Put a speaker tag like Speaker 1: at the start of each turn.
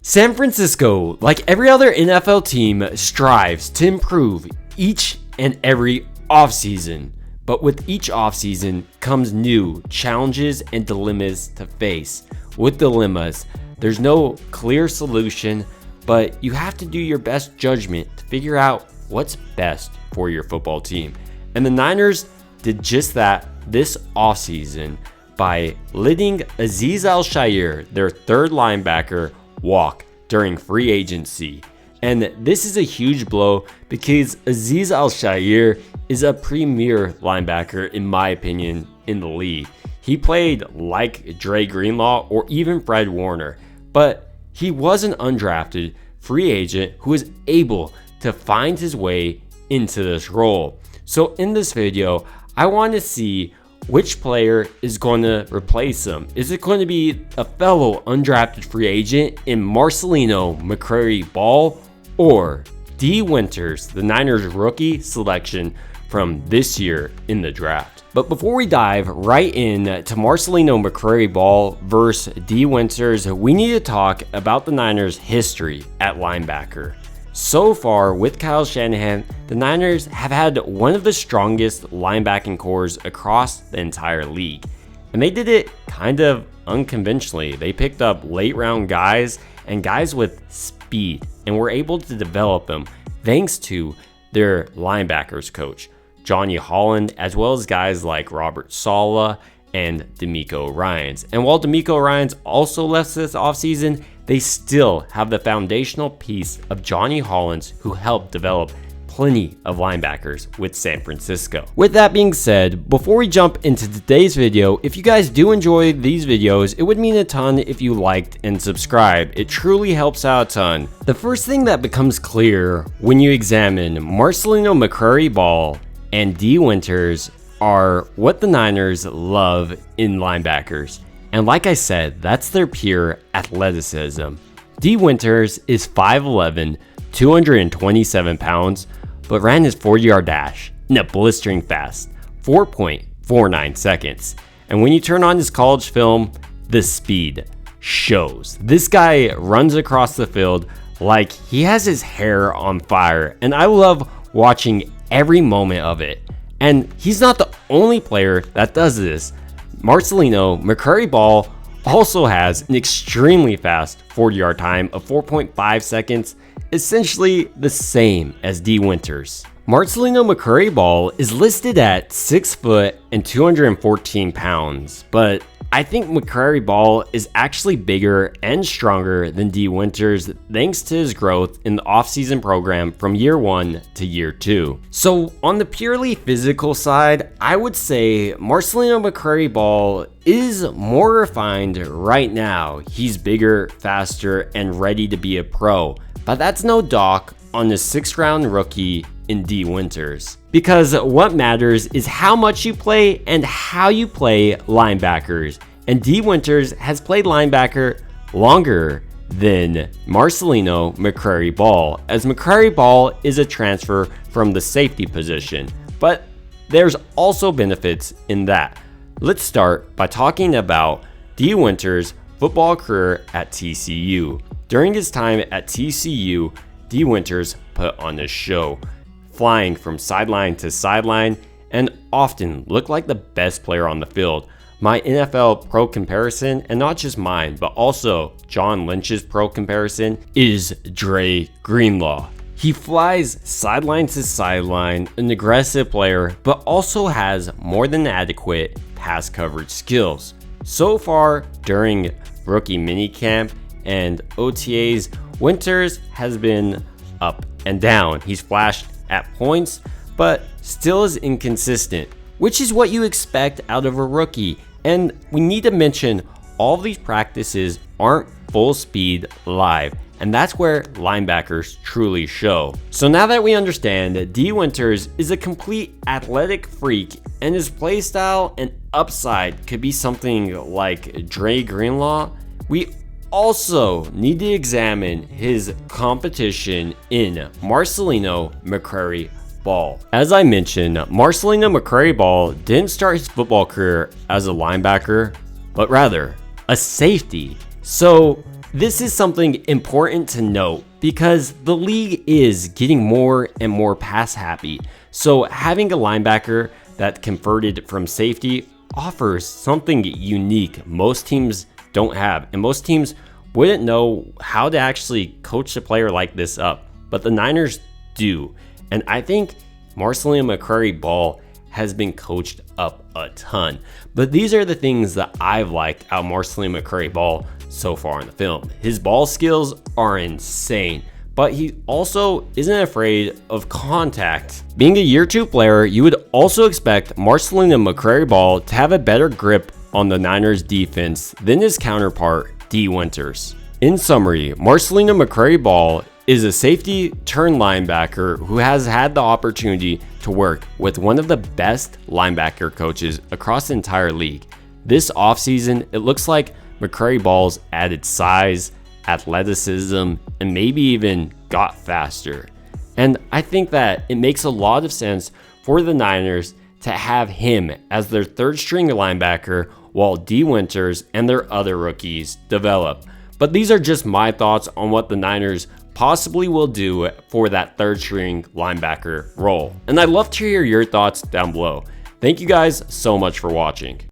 Speaker 1: San Francisco, like every other NFL team, strives to improve each and every offseason. But with each offseason comes new challenges and dilemmas to face. With dilemmas, there's no clear solution, but you have to do your best judgment to figure out what's best for your football team. And the Niners did just that this offseason by letting Azeez Al-Shaair, their third linebacker, walk during free agency. And this is a huge blow because Azeez Al-Shaair is a premier linebacker, in my opinion, in the league. He played like Dre Greenlaw or even Fred Warner, but he was an undrafted free agent who was able to find his way into this role. So in this video, I want to see which player is going to replace him. Is it going to be a fellow undrafted free agent in Marcelino McCrary-Ball or Dee Winters, the Niners rookie selection from this year in the draft? But before we dive right in to Marcelino McCrary-Ball versus Dee Winters, we need to talk about the Niners' history at linebacker. So far, with Kyle Shanahan, the Niners have had one of the strongest linebacking cores across the entire league. And they did it kind of unconventionally. They picked up late round guys and guys with speed and were able to develop them thanks to their linebackers coach, Johnny Holland, as well as guys like Robert Saleh and DeMeco Ryans. And while DeMeco Ryans also left this offseason, they still have the foundational piece of Johnny Holland, who helped develop plenty of linebackers with San Francisco. With that being said, before we jump into today's video, if you guys do enjoy these videos, it would mean a ton if you liked and subscribed. It truly helps out a ton. The first thing that becomes clear when you examine Marcelino McCrary-Ball and Dee Winters are what the Niners love in linebackers. And like I said, that's their pure athleticism. Dee Winters is 5'11", 227 pounds, but ran his 40-yard dash in a blistering fast 4.49 seconds. And when you turn on his college film, the speed shows. This guy runs across the field like he has his hair on fire, and I love watching every moment of it. And he's not the only player that does this. Marcelino McCrary-Ball also has an extremely fast 40-yard time of 4.5 seconds, essentially the same as Dee Winters. Marcelino McCrary-Ball is listed at 6 foot and 214 pounds, but I think McCrary-Ball is actually bigger and stronger than Dee Winters thanks to his growth in the offseason program from year 1 to year 2. So on the purely physical side, I would say Marcelino McCrary-Ball is more refined right now. He's bigger, faster, and ready to be a pro. But that's no dock on the 6th round rookie in Dee Winters. Because what matters is how much you play and how you play linebackers. And Dee Winters has played linebacker longer than Marcelino McCrary-Ball, as McCrary-Ball is a transfer from the safety position. But there's also benefits in that. Let's start by talking about Dee Winters' football career at TCU. During his time at TCU, Dee Winters put on a show, flying from sideline to sideline, and often looked like the best player on the field. My NFL pro comparison, and not just mine, but also John Lynch's pro comparison, is Dre Greenlaw. He flies sideline to sideline, an aggressive player, but also has more than adequate pass coverage skills. So far during rookie minicamp and OTAs, Winters has been up and down. He's flashed at points, but still is inconsistent, which is what you expect out of a rookie. And we need to mention all of these practices aren't full speed live, and that's where linebackers truly show. So now that we understand that Dee Winters is a complete athletic freak and his play style and upside could be something like Dre Greenlaw, we also need to examine his competition in Marcelino McCrary-Ball. As I mentioned, Marcelino McCrary-Ball didn't start his football career as a linebacker, but rather a safety. So This is something important to note because the league is getting more and more pass happy. So having a linebacker that converted from safety offers something unique most teams don't have, and most teams wouldn't know how to actually coach a player like this up, but the Niners do. And I think Marceline McCrary-Ball has been coached up a ton. But these are the things that I've liked out of Marceline McCrary-Ball so far in the film. His ball skills are insane, but he also isn't afraid of contact. Being a year 2 player, you would also expect Marceline McCrary-Ball to have a better grip on the Niners defense than his counterpart, Dee Winters. In summary, Marceline McCrary-Ball is a safety turned linebacker who has had the opportunity to work with one of the best linebacker coaches across the entire league. This offseason, it looks like McCrary-Ball's added size, athleticism, and maybe even got faster. And I think that it makes a lot of sense for the Niners to have him as their third string linebacker while Dee Winters and their other rookies develop. But these are just my thoughts on what the Niners possibly will do for that third string linebacker role. And I'd love to hear your thoughts down below. Thank you guys so much for watching.